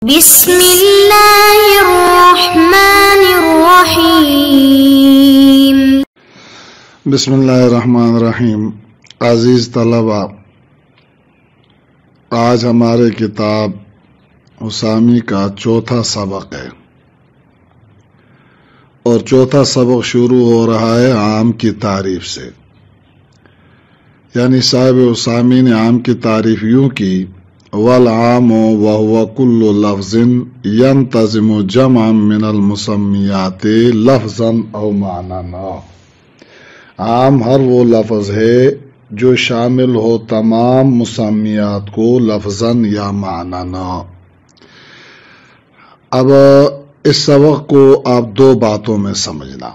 بسم اللہ الرحمن الرحیم۔ بسم اللہ الرحمن الرحیم۔ عزیز طلبہ، آج ہمارے کتاب اسامی کا چوتھا سبق ہے، اور چوتھا سبق شروع ہو رہا ہے عام کی تعریف سے۔ یعنی صاحب اسامی نے عام کی تعریف یوں کی: والعام وهو كل لفظ ينتظم جمعا من المسمیات لفظا او معنی۔ عام ہر وہ لفظ ہے جو شامل ہو تمام مسمیات کو لفظاً یا معنی۔ اب اس سبق کو آپ دو باتوں میں سمجھنا۔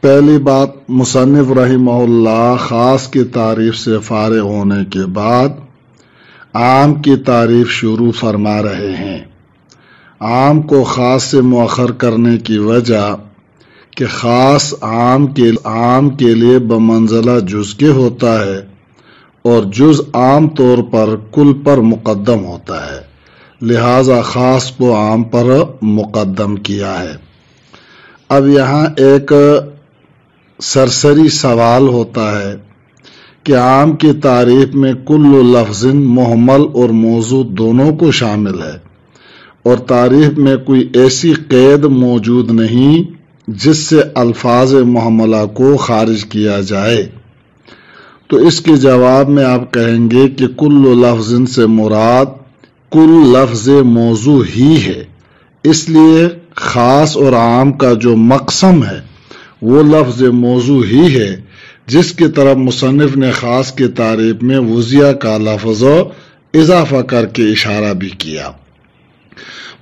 پہلی بات، مصنف رحمہ اللہ خاص کی تعریف سے فارغ ہونے کے بعد عام کی تعریف شروع فرما رہے ہیں۔ عام کو خاص سے مؤخر کرنے کی وجہ کہ خاص عام کے لیے بمنزلہ جز کے ہوتا ہے، اور جز عام طور پر کل پر مقدم ہوتا ہے، لہذا خاص کو عام پر مقدم کیا ہے۔ اب یہاں ایک سرسری سوال ہوتا ہے کہ عام کی تعریف میں کل لفظ محمل اور موضوع دونوں کو شامل ہے، اور تعریف میں کوئی ایسی قید موجود نہیں جس سے الفاظ محملہ کو خارج کیا جائے۔ تو اس کے جواب میں آپ کہیں گے کہ کل لفظ سے مراد کل لفظ موضوع ہی ہے، اس لیے خاص اور عام کا جو مقسم ہے وہ لفظ موضوع ہی ہے، جس کی طرف مصنف نے خاص کی تعریف میں وضعیہ کا لفظ اضافہ کر کے اشارہ بھی کیا۔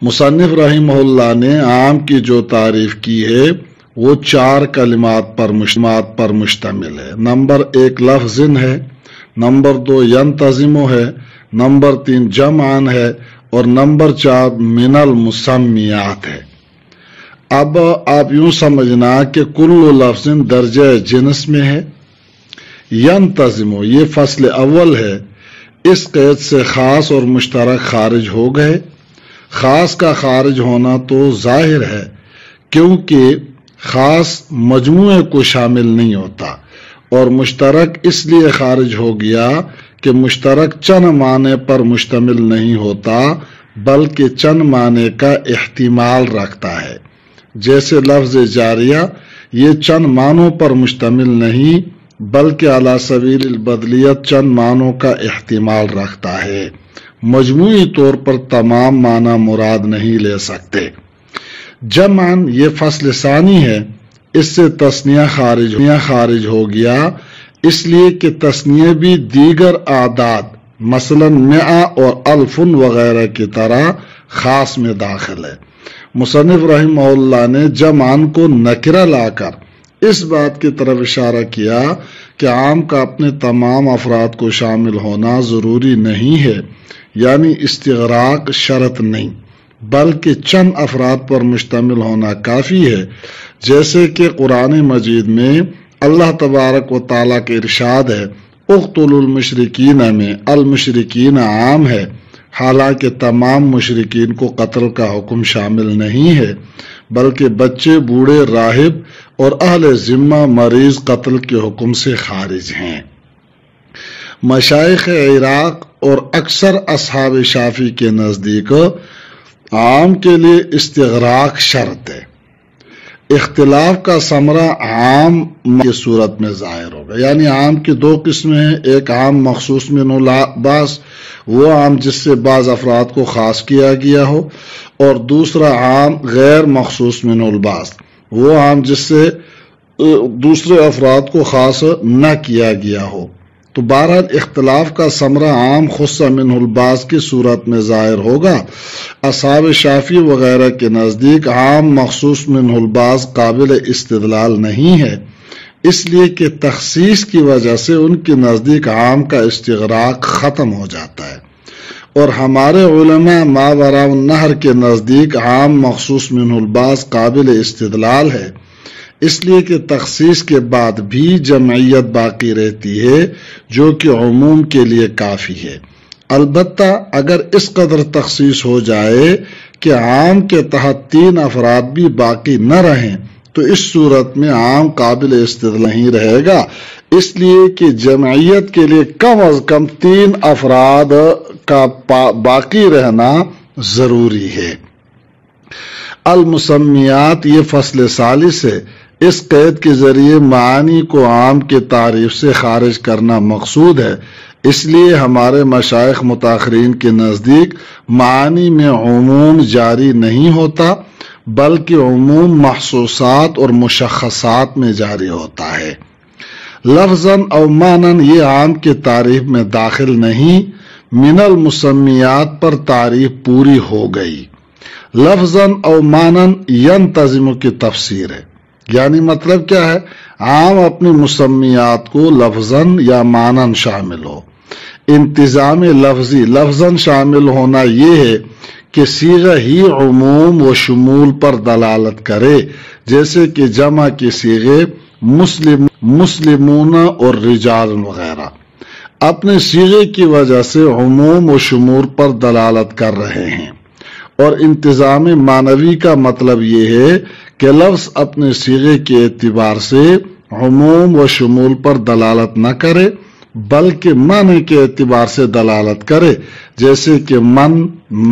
مصنف رحمہ اللہ نے عام کی جو تعریف کی ہے وہ 4 کلمات پر مشتمل ہے۔ نمبر 1 لفظ ہے، نمبر 2 ینتظم ہے، نمبر 3 جمعان ہے، اور نمبر 4 من المسمیات ہے۔ اب آپ یوں سمجھنا کہ کل لفظ درجہ جنس میں ہے۔ ینتظم یہ فصل اول ہے، اس قید سے خاص اور مشترک خارج ہو گئے۔ خاص کا خارج ہونا تو ظاہر ہے، کیونکہ خاص مجموعے کو شامل نہیں ہوتا، اور مشترک اس لیے خارج ہو گیا کہ مشترک چند معنی پر مشتمل نہیں ہوتا، بلکہ چند معنی کا احتمال رکھتا ہے۔ جیسے لفظ جاریہ یہ چند معنوں پر مشتمل نہیں، بلکہ علی سبیل البدلیت چند معنوں کا احتمال رکھتا ہے، مجموعی طور پر تمام معنی مراد نہیں لے سکتے۔ جمعن یہ فصل ثانی ہے، اس سے تثنیہ خارج ہو گیا، اس لیے کہ تثنیہ بھی دیگر اعداد مثلا 100 اور 1000 وغیرہ کی طرح خاص میں داخل ہے۔ مصنف رحمہ اللہ نے جمعن کو نکرہ لا کر اس بات کی طرف اشارہ کیا کہ عام کا اپنے تمام افراد کو شامل ہونا ضروری نہیں ہے، یعنی استغراق شرط نہیں، بلکہ چند افراد پر مشتمل ہونا کافی ہے۔ جیسے کہ قرآن مجید میں اللہ تبارک و تعالیٰ کے ارشاد ہے: اقتلوا المشرکین میں المشرکین عام ہے، حالانکہ تمام مشرکین کو قتل کا حکم شامل نہیں ہے، بلکہ بچے، بوڑھے، راہب اور اہل ذمہ مریض قتل کے حکم سے خارج ہیں۔ مشائخ عراق اور اکثر اصحاب شافعی کے نزدیک عام کے لیے استغراق شرط ہے۔ اختلاف کا ثمرہ عام کی صورت میں ظاہر ہوگا، یعنی عام کی 2 قسمیں ہیں، ایک عام مخصوص من الباس، وہ عام جس سے بعض افراد کو خاص کیا گیا ہو، اور دوسرا عام غیر مخصوص من الباس، وہ عام جس سے دوسرے افراد کو خاص نہ کیا گیا ہو۔ تو بہرحال اختلاف کا ثمرہ عام خص من الباس کی صورت میں ظاہر ہوگا۔ اصحاب شافعی وغیرہ کے نزدیک عام مخصوص من الباس قابل استدلال نہیں ہے، اس لیے کہ تخصیص کی وجہ سے ان کے نزدیک عام کا استغراق ختم ہو جاتا ہے، اور ہمارے علماء ماوراء النہر کے نزدیک عام مخصوص من الباس قابل استدلال ہے، اس لیے کہ تخصیص کے بعد بھی جمعیت باقی رہتی ہے جو کہ عموم کے لیے کافی ہے۔ البتہ اگر اس قدر تخصیص ہو جائے کہ عام کے تحت 3 افراد بھی باقی نہ رہیں تو اس صورت میں عام قابل استدلال نہیں رہے گا، اس لیے کہ جمعیت کے لیے کم از کم 3 افراد کا باقی رہنا ضروری ہے۔ المسمیات یہ فصل ثالث ہے۔ اس قید کے ذریعے معانی کو عام کے تعریف سے خارج کرنا مقصود ہے، اس لیے ہمارے مشائخ متاخرین کے نزدیک معانی میں عموم جاری نہیں ہوتا بلکہ عموم محسوسات اور مشخصات میں جاری ہوتا ہے۔ لفظاً او معناً یہ عام کے تعریف میں داخل نہیں، من المسمیات پر تعریف پوری ہو گئی۔ لفظاً او معناً ینتظم کی تفسیر ہے، یعنی مطلب کیا ہے؟ عام اپنی مسمیات کو لفظاً یا معناً شامل ہو۔ انتظام لفظی لفظاً شامل ہونا یہ ہے کہ صیغہ ہی عموم و شمول پر دلالت کرے، جیسے کہ جمع کے صیغے مسلمون اور رجال وغیرہ اپنے صیغے کی وجہ سے عموم و شمول پر دلالت کر رہے ہیں، اور انتظام معنوی کا مطلب یہ ہے کہ لفظ اپنے صیغے کے اعتبار سے عموم و شمول پر دلالت نہ کرے بلکہ معنی کے اعتبار سے دلالت کرے، جیسے کہ من،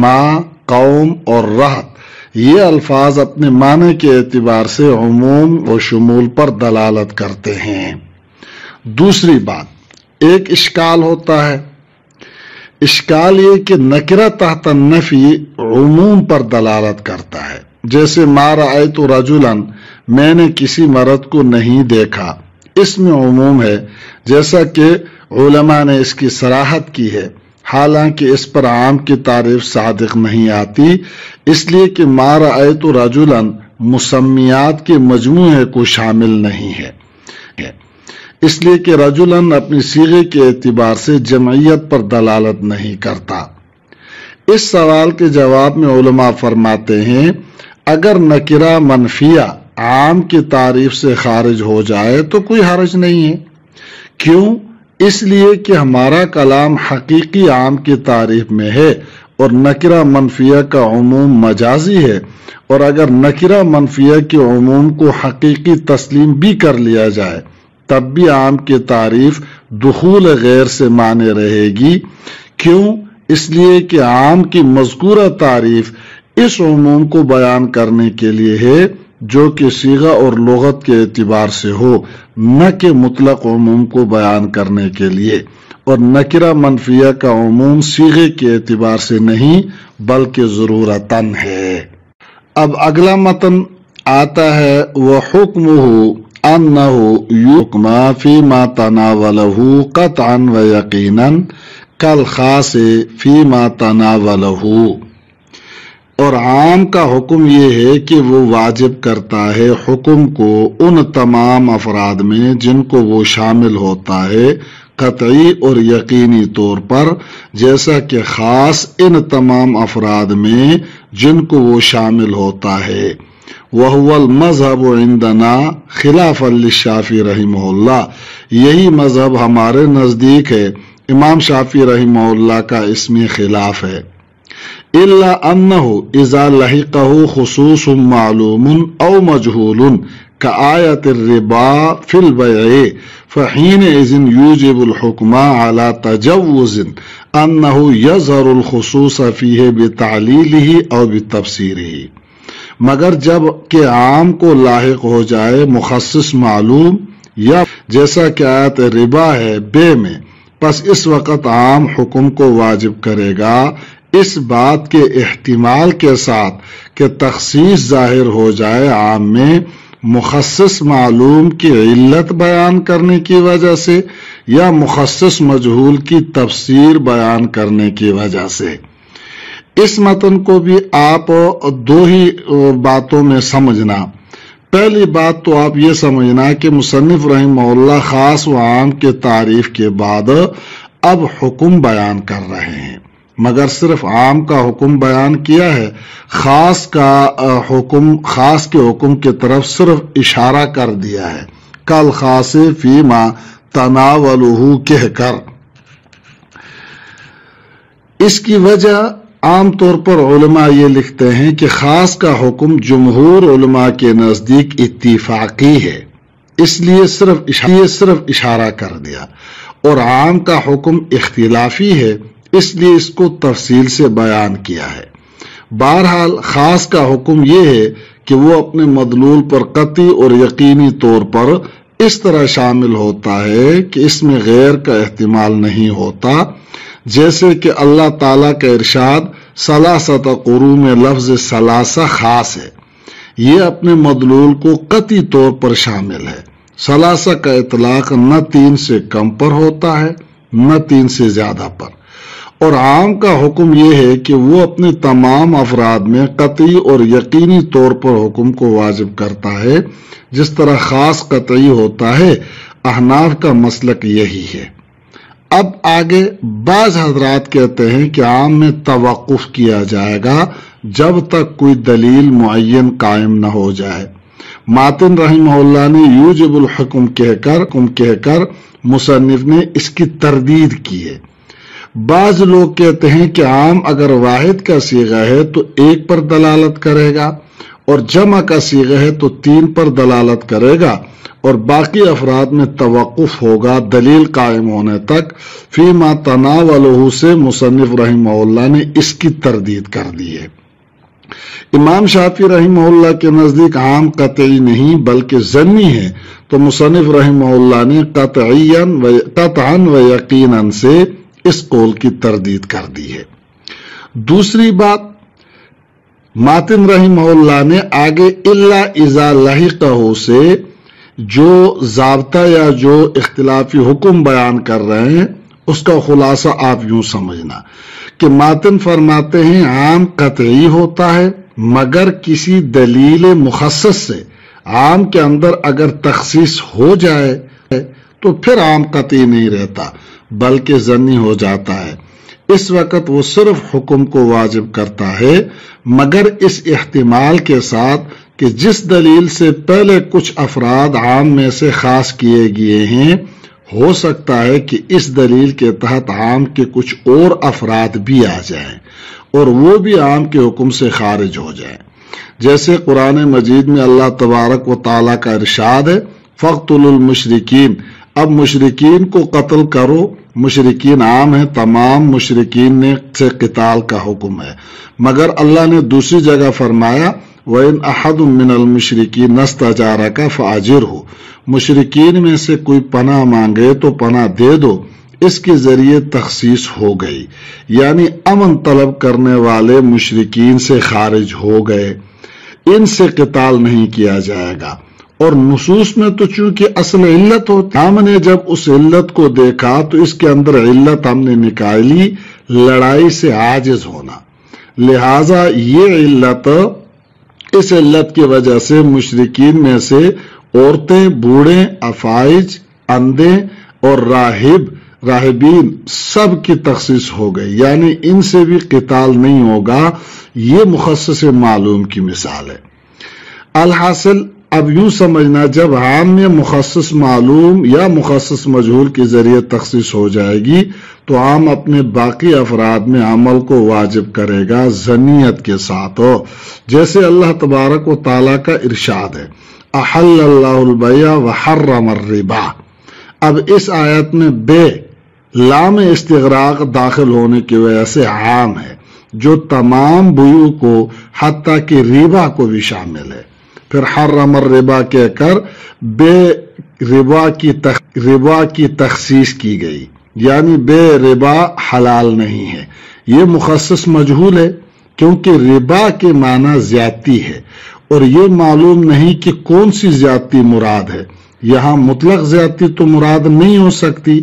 ما، قوم اور رہط یہ الفاظ اپنے معنی کے اعتبار سے عموم و شمول پر دلالت کرتے ہیں۔ دوسری بات، ایک اشکال ہوتا ہے، اشکال یہ کہ نکرہ تحت النفی عموم پر دلالت کرتا ہے، جیسے ما رأیت رجلا، میں نے کسی مرد کو نہیں دیکھا، اس میں عموم ہے، جیسا کہ علماء نے اس کی صراحت کی ہے، حالانکہ اس پر عام کی تعریف صادق نہیں آتی، اس لیے کہ ما رأیت رجلا مسمیات کے مجموعے کو شامل نہیں ہے، اس لیے کہ رجلاً اپنی صیغے کے اعتبار سے جمعیت پر دلالت نہیں کرتا۔ اس سوال کے جواب میں علماء فرماتے ہیں اگر نکرہ منفیہ عام کی تعریف سے خارج ہو جائے تو کوئی حرج نہیں ہے۔ کیوں؟ اس لیے کہ ہمارا کلام حقیقی عام کی تعریف میں ہے اور نکرہ منفیہ کا عموم مجازی ہے، اور اگر نکرہ منفیہ کے عموم کو حقیقی تسلیم بھی کر لیا جائے تب بھی عام کی تعریف دخول غیر سے مانے رہے گی۔ کیوں؟ اس لیے کہ عام کی مذکورہ تعریف اس عموم کو بیان کرنے کے لیے ہے جو کہ صیغہ اور لغت کے اعتبار سے ہو، نہ کہ مطلق عموم کو بیان کرنے کے لیے، اور نکرہ منفیہ کا عموم صیغے کے اعتبار سے نہیں بلکہ ضرورتاً ہے۔ اب اگلا متن آتا ہے وَحُكْمُهُ أَنَّهُ يُحْكَمُ فِيمَا تَنَاوَلَهُ قَطْعًا وَيَقِينًا كَالْخَاصِ فِيمَا تَنَاوَلَهُ، اور عام کا حکم یہ ہے کہ وہ واجب کرتا ہے حکم کو ان تمام افراد میں جن کو وہ شامل ہوتا ہے قطعی اور یقینی طور پر، جیسا کہ خاص ان تمام افراد میں جن کو وہ شامل ہوتا ہے۔ وَهُوَ الْمَذْهَبُ عِنْدَنَا خِلَافًا لِلشَّافِعِي رحمہ اللہ، یہی مذہب ہمارے نزدیک ہے، امام شافعی رحمہ اللہ کا اس میں خلاف ہے۔ إِلَّا أَنَّهُ إِذَا لَحِقَهُ خُصُوصٌ مَعْلُومٌ أَوْ مَجْهُولٌ كَآيَةِ الرِّبَا فِي الْبَيْعِ فَحِينَئِذٍ يُوجِبُ الْحُكْمَ عَلَى تَجَوُّزٍ أَنَّهُ يَظْهَرُ الْخُصُوصَ فِيهِ بِتَعْلِيلِهِ أَوْ بِتَفْسِيرِهِ، مگر جب کہ عام کو لاحق ہو جائے مخصص معلوم، یا جیسا کہ آیت ربا ہے بے میں، پس اس وقت عام حکم کو واجب کرے گا اس بات کے احتمال کے ساتھ کہ تخصیص ظاہر ہو جائے عام میں مخصص معلوم کی علت بیان کرنے کی وجہ سے یا مخصص مجہول کی تفسیر بیان کرنے کی وجہ سے۔ اس متن کو بھی آپ دو ہی باتوں میں سمجھنا۔ پہلی بات تو آپ یہ سمجھنا کہ مصنف رحمہ اللہ خاص و عام کے تعریف کے بعد اب حکم بیان کر رہے ہیں، مگر صرف عام کا حکم بیان کیا ہے، خاص کے حکم کی طرف صرف اشارہ کر دیا ہے، کل خاص فیما تناولہ کہہ کر۔ اس کی وجہ عام طور پر علماء یہ لکھتے ہیں کہ خاص کا حکم جمہور علماء کے نزدیک اتفاقی ہے، اس لیے صرف اشارہ کر دیا، اور عام کا حکم اختلافی ہے، اس لیے اس کو تفصیل سے بیان کیا ہے۔ بہرحال خاص کا حکم یہ ہے کہ وہ اپنے مدلول پر قطعی اور یقینی طور پر اس طرح شامل ہوتا ہے کہ اس میں غیر کا احتمال نہیں ہوتا، جیسے کہ اللہ تعالیٰ کا ارشاد ثلاثۃ قروء میں لفظ ثلاثہ خاص ہے، یہ اپنے مدلول کو قطعی طور پر شامل ہے۔ ثلاثہ کا اطلاق نہ 3 سے کم پر ہوتا ہے نہ 3 سے زیادہ پر، اور عام کا حکم یہ ہے کہ وہ اپنے تمام افراد میں قطعی اور یقینی طور پر حکم کو واجب کرتا ہے، جس طرح خاص قطعی ہوتا ہے۔ احناف کا مسلک یہی ہے۔ اب آگے بعض حضرات کہتے ہیں کہ عام میں توقف کیا جائے گا جب تک کوئی دلیل معین قائم نہ ہو جائے۔ ماتن رحمہ اللہ نے یوجب الحکم کہہ کر مصنف نے اس کی تردید کی ہے۔ بعض لوگ کہتے ہیں کہ عام اگر واحد کا صیغہ ہے تو 1 پر دلالت کرے گا، اور جمع کا صیغہ ہے تو 3 پر دلالت کرے گا، اور باقی افراد میں توقف ہوگا دلیل قائم ہونے تک۔ فیما تناولہ سے مصنف رحمہ اللہ نے اس کی تردید کر دی ہے۔ امام شافعی رحمہ اللہ کے نزدیک عام قطعی نہیں بلکہ ظنی ہے، تو مصنف رحمہ اللہ نے قطعاً و یقیناً سے اس قول کی تردید کر دی ہے۔ دوسری بات، ماتن رحمہ اللہ نے آگے الا اذا لحقہ سے جو ضابطہ یا جو اختلافی حکم بیان کر رہے ہیں اس کا خلاصہ آپ یوں سمجھنا کہ ماتن فرماتے ہیں عام قطعی ہوتا ہے مگر کسی دلیل مخصص سے عام کے اندر اگر تخصیص ہو جائے تو پھر عام قطعی نہیں رہتا بلکہ ظنی ہو جاتا ہے۔ اس وقت وہ صرف حکم کو واجب کرتا ہے، مگر اس احتمال کے ساتھ کہ جس دلیل سے پہلے کچھ افراد عام میں سے خاص کیے گئے ہیں، ہو سکتا ہے کہ اس دلیل کے تحت عام کے کچھ اور افراد بھی آ جائیں اور وہ بھی عام کے حکم سے خارج ہو جائیں۔ جیسے قرآن مجید میں اللہ تبارک و تعالیٰ کا ارشاد ہے فَاقْتُلُوا الْمُشْرِكِينَ، اب مشرکین کو قتل کرو۔ مشرکین عام ہیں، تمام مشرکین سے قتال کا حکم ہے، مگر اللہ نے دوسری جگہ فرمایا وَإِنْ أَحَدٌ مِّنَ الْمُشْرِكِينَ اسْتَجَارَكَ فَأَجِرْهُ، مشرکین میں سے کوئی پناہ مانگے تو پناہ دے دو۔ اس کے ذریعے تخصیص ہو گئی، یعنی امن طلب کرنے والے مشرکین سے خارج ہو گئے، ان سے قتال نہیں کیا جائے گا۔ اور نصوص میں تو چونکہ اصل علت ہوتی، ہم نے جب اس علت کو دیکھا تو اس کے اندر علت ہم نے نکالی لڑائی سے عاجز ہونا، لہذا یہ علت، اس علت کی وجہ سے مشرکین میں سے عورتیں، بوڑھے، افائج، اندھے اور راہبین سب کی تخصیص ہو گئی، یعنی ان سے بھی قتال نہیں ہوگا۔ یہ مخصص معلوم کی مثال ہے۔ الحاصل اب یوں سمجھنا، جب عام میں مخصص معلوم یا مخصص مجہول کے ذریعے تخصیص ہو جائے گی تو عام اپنے باقی افراد میں عمل کو واجب کرے گا ظنیت کے ساتھ ہو، جیسے اللہ تبارک و تعالیٰ کا ارشاد ہے احل اللہ البیع وحرم الربا۔ اب اس آیت میں بے لام استغراق داخل ہونے کی وجہ سے عام ہے، جو تمام بیوع کو حتیٰ کہ ربا کو بھی شامل ہے۔ پھر حرم الربا کہہ کر بے ربا کی تخصیص کی گئی، یعنی بے ربا حلال نہیں ہے۔ یہ مخصص مجہول ہے کیونکہ ربا کے معنی زیادتی ہے، اور یہ معلوم نہیں کہ کون سی زیادتی مراد ہے۔ یہاں مطلق زیادتی تو مراد نہیں ہو سکتی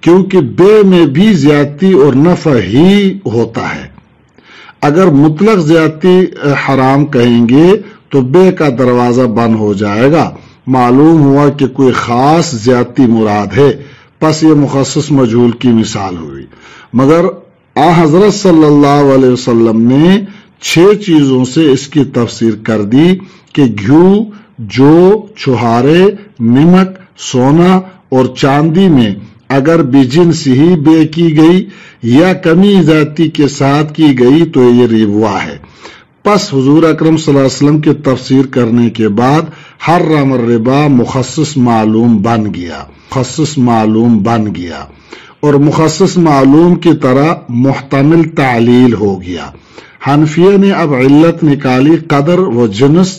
کیونکہ بے میں بھی زیادتی اور نفع ہی ہوتا ہے۔ اگر مطلق زیادتی حرام کہیں گے تو بے کا دروازہ بند ہو جائے گا، معلوم ہوا کہ کوئی خاص زیادتی مراد ہے، پس یہ مخصص مجہول کی مثال ہوئی۔ مگر حضرت صلی اللہ علیہ وسلم نے 6 چیزوں سے اس کی تفسیر کر دی کہ گھیو، جو، چھہارے، نمک، سونا اور چاندی میں اگر بجنس ہی بے کی گئی یا کمی ذاتی کے ساتھ کی گئی تو یہ ربا ہے۔ پس حضور اکرم صلی اللہ علیہ وسلم کی تفسیر کرنے کے بعد حرم الربا مخصص معلوم بن گیا اور مخصص معلوم کی طرح محتمل تعلیل ہو گیا۔ حنفیہ نے اب علت نکالی قدر و جنس،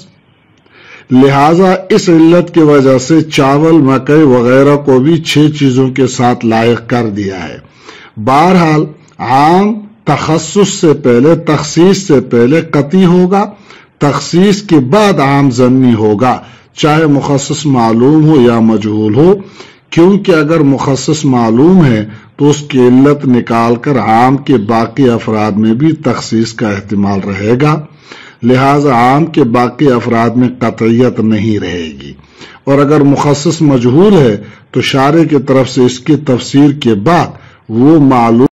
لہذا اس علت کی وجہ سے چاول، مکئی وغیرہ کو بھی 6 چیزوں کے ساتھ لائق کر دیا ہے۔ بہرحال عام تخصص سے پہلے، تخصیص سے پہلے قطعی ہوگا، تخصیص کے بعد عام ضمنی ہوگا، چاہے مخصص معلوم ہو یا مجہول ہو، کیونکہ اگر مخصص معلوم ہے تو اس کی علت نکال کر عام کے باقی افراد میں بھی تخصیص کا احتمال رہے گا، لہذا عام کے باقی افراد میں قطعیت نہیں رہے گی۔ اور اگر مخصص مجہول ہے تو شارع کی طرف سے اس کی تفسیر کے بعد وہ معلوم